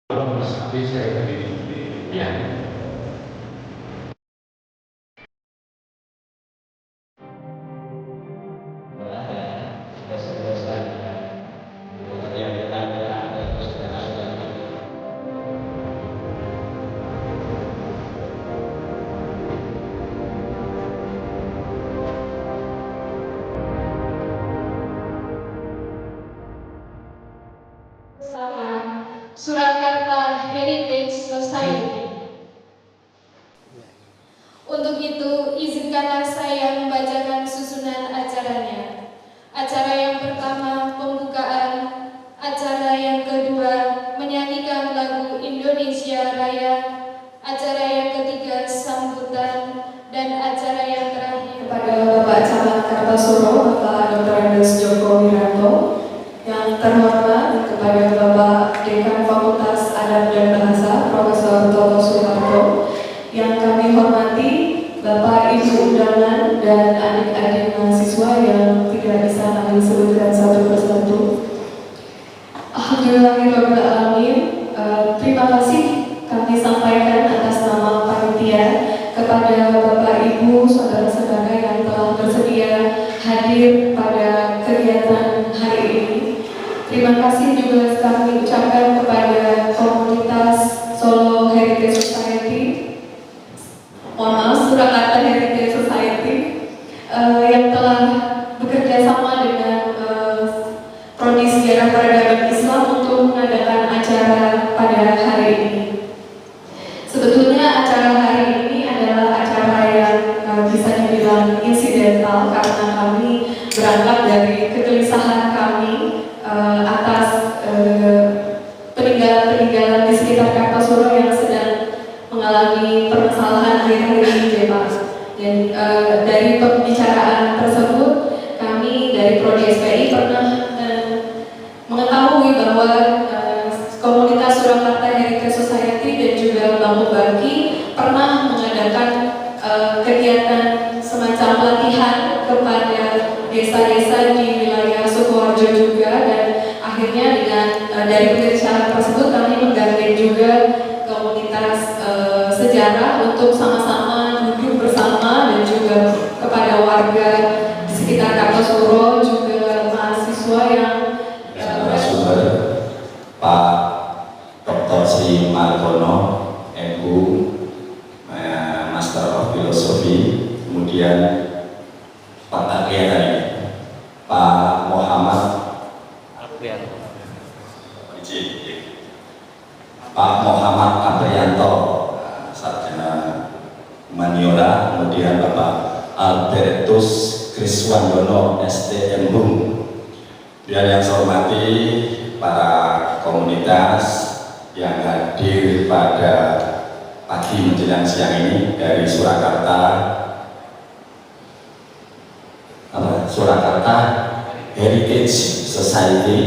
Tapi saya tadi ya. Surakarta Heritage Society. Untuk itu, izinkanlah saya membacakan susunan acaranya. Acara yang pertama, pembukaan. Acara yang kedua, menyanyikan lagu Indonesia Raya. Acara yang ketiga, sambutan. Dan acara yang terakhir kepada Bapak Camat Kartasuro, Bapak Dr. Andes Joko Wiranto. Yang terhormat kepada Bapak Dekan Fakultas Adab dan Bahasa, Profesor Toto Soeharto. Yang kami hormati Bapak Ibu undangan dan adik-adik mahasiswa yang tidak bisa kami sebutkan satu persatu. Alhamdulillahirrahmanirrahim. Terima kasih kami sampaikan atas nama panitia kepada Bapak Ibu, saudara-saudara yang telah bersedia hadir pada kegiatan hari ini. Terima kasih juga kami ucapkan kepada komunitas Solo Heritage Society, Surakarta Heritage Society, yang telah bekerja sama dengan Prodi Sejarah Peradaban Islam untuk mengadakan acara pada hari ini. Sebetulnya acara hari ini adalah acara yang bisa dibilang insidental karena kami berangkat dari kegelisahan kami atas peninggalan-peninggalan di sekitar Kartasuro yang sedang mengalami permasalahan akhir-akhir ini, Pak. Dan dari pembicaraan tersebut, kami dari Prodi SPI pernah mengetahui bahwa komunitas Surakarta Heritage Society dan juga Bang Baki pernah mengadakan kegiatan semacam pelatihan kepada desa-desa di wilayah Sukoharjo juga, dan akhirnya dengan dari pembicaraan tersebut kami menggandeng juga komunitas sejarah untuk sama-sama duduk bersama dan juga kepada warga di sekitar Kartasuro juga mahasiswa yang narasumber Pak Dr. Sri Margono, MU, Master of Philosophy, kemudian Pak Muhammad Pak Muhammad Aprianto, sarjana humaniora, kemudian Bapak Albertus Kriswandono, STM HUM. Dan yang saya hormati para komunitas yang hadir pada pagi menjelang siang ini dari Surakarta Heritage Society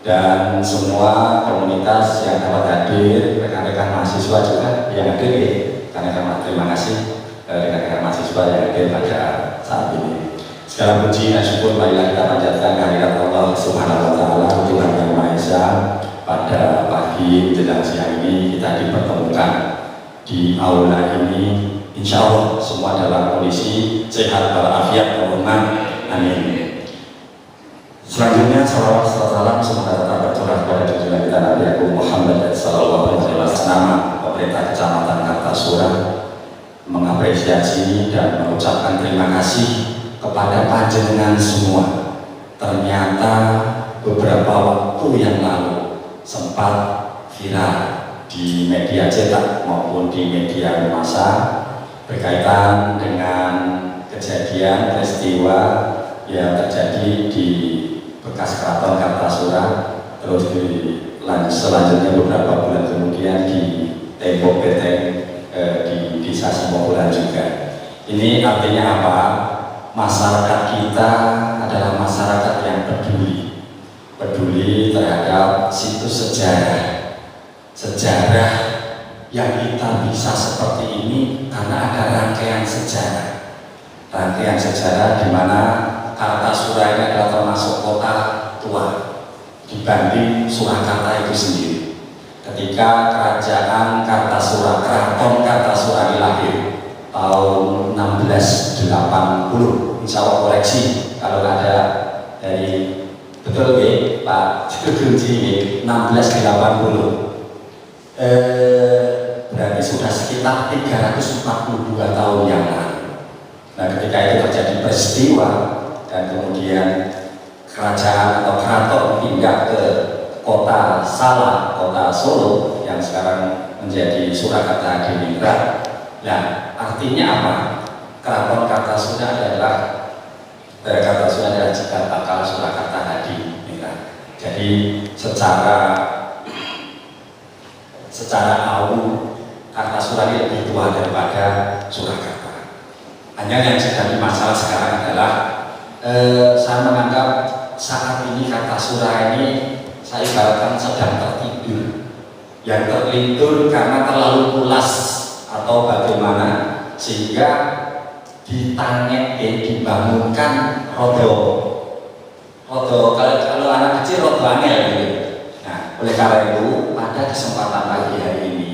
dan semua komunitas yang dapat hadir, rekan-rekan mahasiswa juga yang hadir, terima kasih rekan-rekan mahasiswa yang hadir pada saat ini. Segala puji dan syukur marilah kita panjatkan kehadirat Allah Subhanahu wa Ta'ala, Tuhan Yang Maha Esa. Pada pagi menjelang siang ini kita dipertemukan di aula ini, insya Allah semua dalam kondisi sehat walafiat, Allahumma amin. Selanjutnya salawat salam semoga tetap tercurah kepada junjungan kita Nabi Agung Muhammad sallallahu alaihi wasallam. Nama pemerintah Kecamatan Kartasura mengapresiasi dan mengucapkan terima kasih kepada panjenengan semua. Ternyata beberapa waktu yang lalu sempat viral di media cetak maupun di media massa berkaitan dengan kejadian peristiwa yang terjadi di bekas Keraton Kartasura, terus selanjutnya beberapa bulan kemudian di tembok beteng di desa Simokulan juga. Ini artinya apa? Masyarakat kita adalah masyarakat yang peduli terhadap situs sejarah yang kita bisa seperti ini karena ada rangkaian sejarah di mana Kartasura ini adalah termasuk kota tua dibanding Surakarta itu sendiri. ketika kerajaan Kartasura, Keraton Kartasura ini lahir tahun 1680. Insya Allah koreksi kalau ada dari betul ya Pak Jogji 1680. Berarti sudah sekitar 342 tahun yang lalu. Nah, ketika itu terjadi peristiwa dan kemudian kerajaan atau keraton pindah ke kota Salak, kota Solo yang sekarang menjadi Surakarta Hadiningrat. Nah, artinya apa? Keraton Kartasura adalah cikal bakal Surakarta Hadiningrat. Jadi secara awal Kartasura ini lebih tua daripada Surakarta. Hanya yang jadi masalah sekarang adalah saya menganggap saat ini Kartasura ini saya ibaratkan sedang tertidur, yang terlintur karena terlalu pulas atau bagaimana sehingga dibangunkan rodo kalau anak kecil rodo angel gitu. Nah, oleh karena itu pada kesempatan pagi hari ini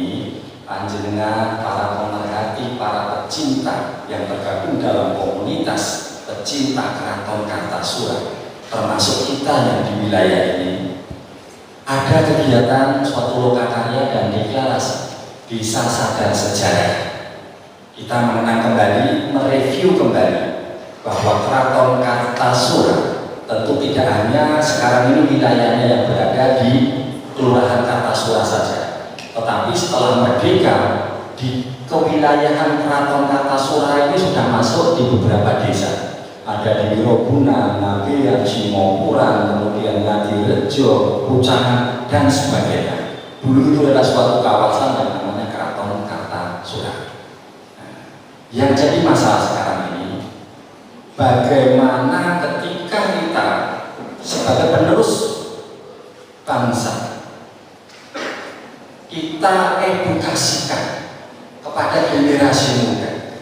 panjenengan para pemerhati, para pecinta yang tergabung dalam komunitas pecinta Keraton Kartasura, termasuk kita yang di wilayah ini, ada kegiatan suatu lokakarya dan deklarasi Desa Sadar Sejarah. Kita mengenang kembali, mereview kembali bahwa Keraton Kartasura tentu tidak hanya sekarang ini wilayahnya yang berada di Kelurahan Kartasura saja, tetapi setelah merdeka di kewilayahan Keraton Kartasura ini sudah masuk di beberapa desa. Ada di Wiroguna, Nabian, Simopuran, kemudian Ngadirejo, Pucangan, dan sebagainya. Dulu itu adalah suatu kawasan yang namanya Keraton Kartasura. Yang jadi masalah sekarang ini, bagaimana ketika kita sebagai penerus bangsa, kita edukasikan kepada generasi muda,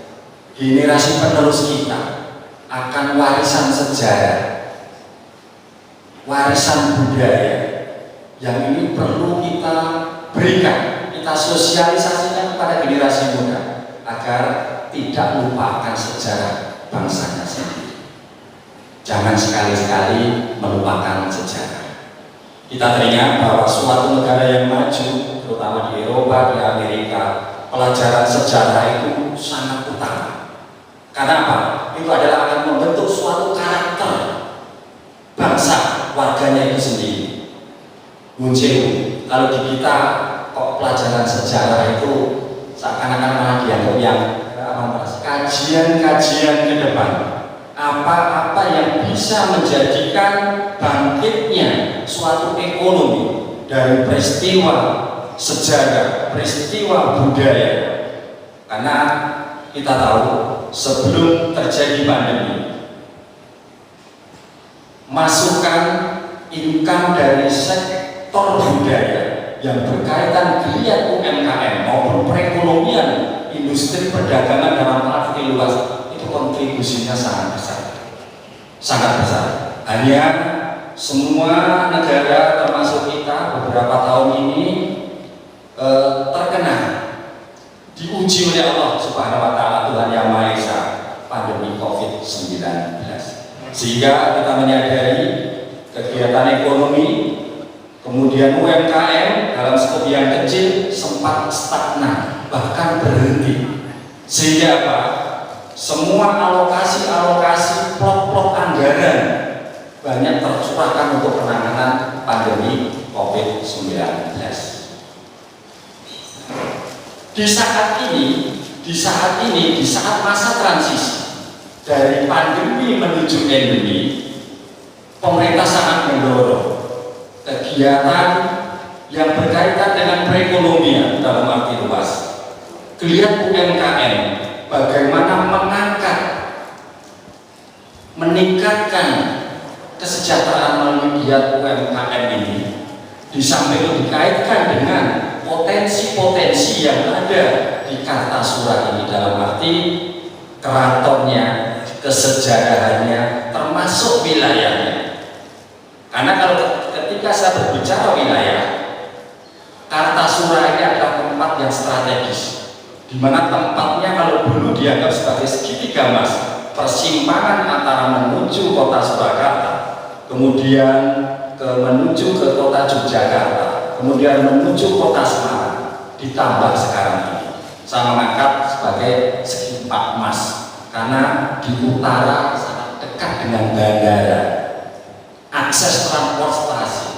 generasi penerus kita akan warisan sejarah, warisan budaya yang ini perlu kita berikan, kita sosialisasikan kepada generasi muda agar tidak lupakan sejarah bangsanya sendiri. Jangan sekali-sekali melupakan sejarah. Kita teringat bahwa suatu negara yang maju, terutama di Eropa, di Amerika, pelajaran sejarah itu sangat utama. Karena apa? Itu adalah akan membentuk suatu karakter bangsa, warganya itu sendiri. Muncul, kalau di kita kok pelajaran sejarah itu seakan-akan malah dianggap yang kajian-kajian ke depan, apa-apa yang bisa menjadikan bangkitnya suatu ekonomi dari peristiwa sejarah, peristiwa budaya. Karena kita tahu sebelum terjadi pandemi, masukan income dari sektor budaya yang berkaitan dengan UMKM maupun perekonomian industri perdagangan dalam arti luas itu kontribusinya sangat besar. Hanya semua negara termasuk kita beberapa tahun ini terkena, diuji oleh Allah Subhanahu wa Ta'ala, Tuhan Yang Maha Esa, pandemi COVID-19, sehingga kita menyadari kegiatan ekonomi kemudian UMKM dalam skop yang kecil sempat stagnan, bahkan berhenti. Sehingga apa? Semua alokasi plot anggaran banyak tercurahkan untuk penanganan pandemi COVID-19. Di saat masa transisi dari pandemi menuju endemi, pemerintah sangat mendorong kegiatan yang berkaitan dengan perekonomian dalam arti luas. Geliat UMKM, bagaimana meningkatkan kesejahteraan melalui giat UMKM ini, di samping itu dikaitkan dengan potensi-potensi yang ada di Kartasura ini dalam arti keratonnya, kesejarahannya, termasuk wilayahnya. Karena kalau ketika saya berbicara wilayah, Kartasura Kartasura ini adalah tempat yang strategis, di mana tempatnya kalau dulu dianggap sebagai segitiga emas, persimpangan antara menuju kota Surakarta, kemudian menuju ke kota Yogyakarta, kemudian menuju kota Semarang, ditambah sekarang ini saya mengangkat sebagai segi empat emas karena di utara sangat dekat dengan bandara, akses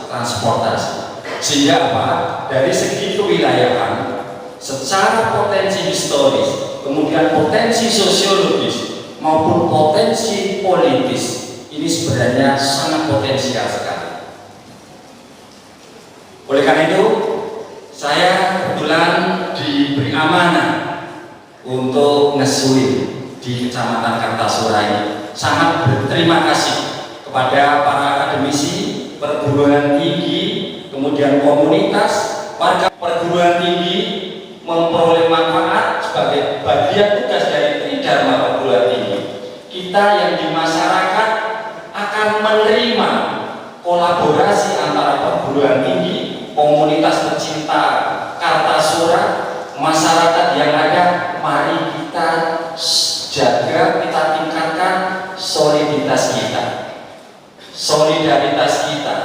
transportasi, sehingga apa? Dari segi kewilayahan, secara potensi historis, kemudian potensi sosiologis maupun potensi politis, ini sebenarnya sangat potensial sekali. Oleh karena itu, saya kebetulan diberi amanah untuk ngesuin di Kecamatan Kartasura ini. Sangat berterima kasih kepada para akademisi, perguruan tinggi, kemudian komunitas, warga perguruan tinggi memperoleh manfaat sebagai bagian tugas dari Tridharma perguruan tinggi. Kita yang di masyarakat akan menerima kolaborasi antara perguruan tinggi, komunitas pecinta Kartasura, masyarakat yang ada. Mari kita jaga, kita tingkatkan soliditas kita, solidaritas kita,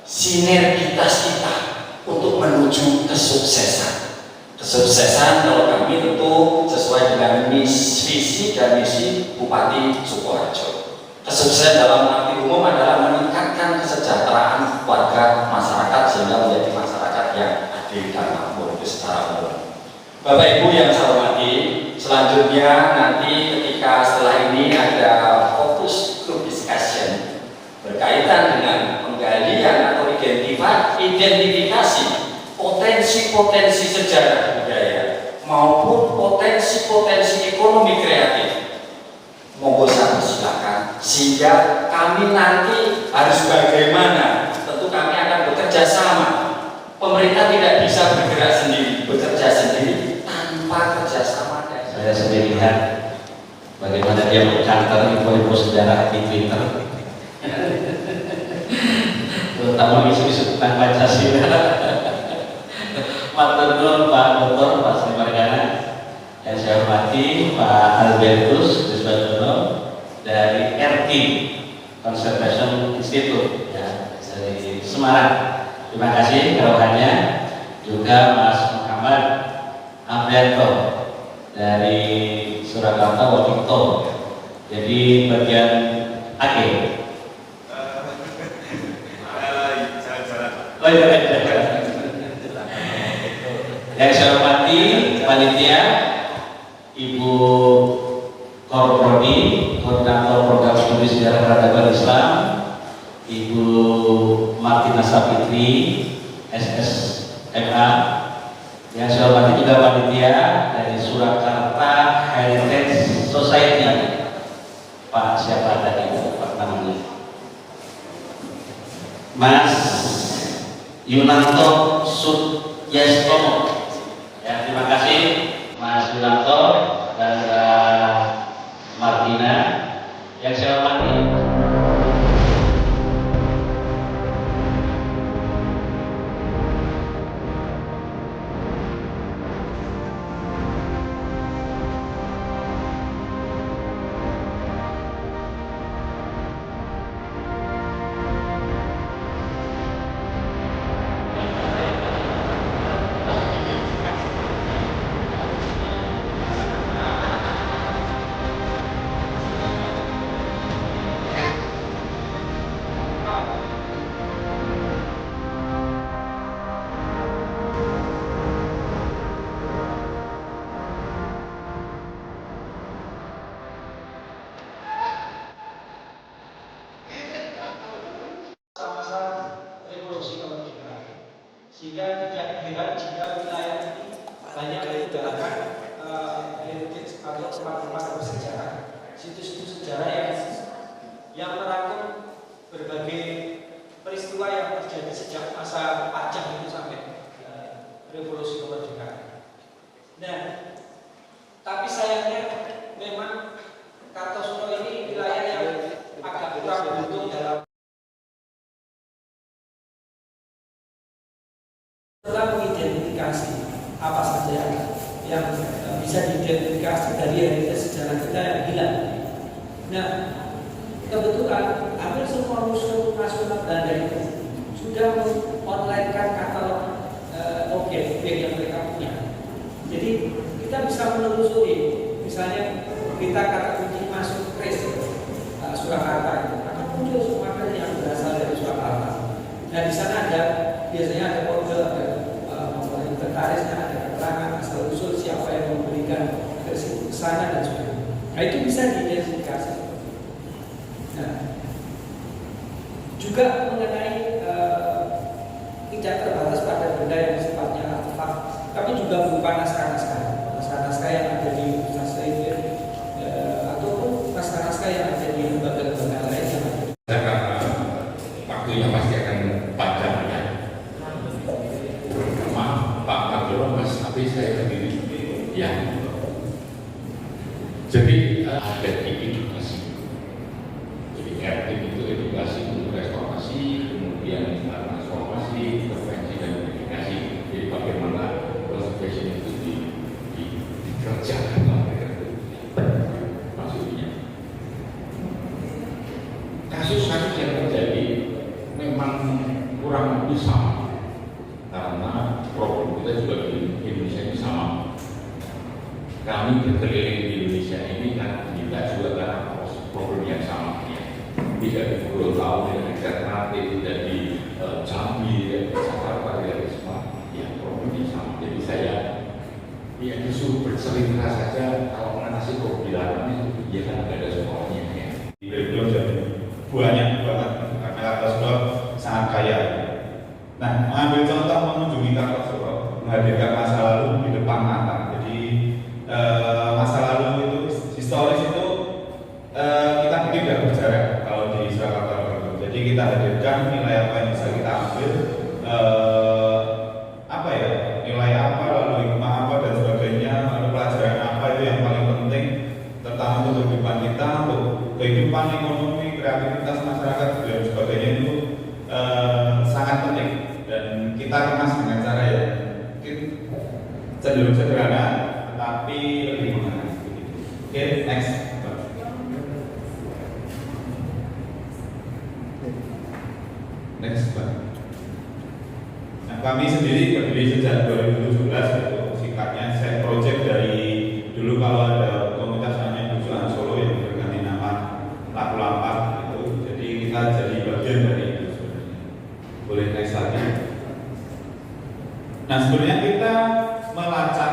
sinergitas kita untuk menuju kesuksesan. Kesuksesan kalau kami tentu sesuai dengan visi dan misi Bupati Sukoharjo. Kesuksesan dalam arti umum adalah meningkatkan kesejahteraan warga masyarakat sehingga menjadi masyarakat yang adil dan makmur secara umum. Bapak Ibu yang saya hormati, selanjutnya nanti ketika setelah ini ada fokus group discussion berkaitan dengan penggalian atau identifikasi potensi-potensi sejarah budaya maupun potensi-potensi ekonomi kreatif. Monggo saya persilakan, sehingga kami nanti harus bagaimana. Tentu kami akan bekerja sama. Pemerintah tidak bisa bergerak sendiri, bekerja sendiri tanpa kerjasama. Saya sendiri lihat bagaimana dia mengkantor info-info sejarah di Twitter, terutama isu-isu tentang Pancasila. Matur nuwun Pak Dr. Pak Sri Margana, yang saya hormati Pak Albertus Desbandono dari RT Conservation Institute ya, dari Semarang. Terima kasih kerohannya, juga Mas Muhammad Amrianto dari Surakarta Washington. Jadi bagian akhir. Oh iya, yang saya hormati panitia, Ibu Korprodi, Koordinator Program Studi Sejarah Peradaban Islam, Ibu Martina Sapitri, SSMA. Yang saya hormati juga panitia dari Surakarta Heritage Society, Pak siapa tadi Pak namanya? Mas Yunanto Sutyastomo. Ya, terima kasih Mas Yunanto dan Martina. Yang saya hormati sehingga tidak heran jika wilayah ini banyak menggunakan heritage atau tempat-tempat bersejarah, situs-situs sejarah yang merangkum berbagai peristiwa yang terjadi sejak masa pajak itu sampai revolusi kemerdekaan. Nah, tapi sayangnya memang Kartasura ini wilayah yang agak kurang beruntung dalam Setelah mengidentifikasi apa saja yang bisa diidentifikasi dari heritage sejarah kita yang hilang. Nah, kebetulan hampir semua museum nasional Belanda itu sudah mengonlinekan katalog objek yang mereka punya. Jadi kita bisa menelusuri, misalnya kita kata kunci masuk trace Surakarta itu akan muncul semua yang berasal dari Surakarta. Nah di sana ada biasanya ada kode, ada inventarisnya, ada keterangan asal usul siapa yang memberikan ke sana dan sebagainya. Nah itu bisa diidentifikasi. Nah juga mengenai tidak terbatas pada benda yang sifatnya artefak, tapi juga berupa naskah-naskah yang ada di Universitas Leiden ataupun naskah-naskah yang ada di lembaga-lembaga lain yang ada. Waktunya pasti akan panjang ya. Maaf Pak Mardiono, Mas, tapi saya sendiri ya. Jadi ada edukasi. Jadi RT itu edukasi untuk restorasi, kemudian transformasi, intervensi dan verifikasi. Jadi bagaimana conservation itu dikerjakan maksudnya. Kasus-kasus yang terjadi memang kurang lebih sama karena problem kita juga di Indonesia ini sama. Kami berkeliling di Indonesia ini kan kita juga karena problem yang sama ya. Tidak di Gorontalo, tidak di Ternate, tidak di Jambi, tidak di Jakarta, tidak di semua ya problemnya sama. Jadi saya ya disuruh bercerita saja kalau mengatasi problem itu ya kan ada semuanya ya. Belum jadi banyak banget karena Kartosuro sangat kaya. Nah, mengambil contoh mengunjungi Kartosuro, menghadirkan masa lalu di depan mata. Jadi masa lalu itu historis itu kita pikir tidak berjarak kalau di Surakarta. Jadi kita hadirkan nilai apa yang bisa kita ambil, apa ya, nilai apa, lalu hikmah apa dan sebagainya, lalu pelajaran apa itu yang paling penting, terutama untuk kehidupan kita, untuk kehidupan ekonomi, kreativitas masyarakat dan sebagainya itu sangat penting dan kita kemas dengan cara yang mungkin cenderung sederhana tapi lebih menarik. Oke, next. Next, Pak. Nah, kami sendiri berdiri sejak 2017 itu singkatnya saya project dari dulu kalau ada komunitas namanya Busuan Solo yang berganti nama Laku Lampak itu, jadi kita jadi bagian dari itu sebenarnya. Boleh next lagi. Nah sebenarnya kita melacak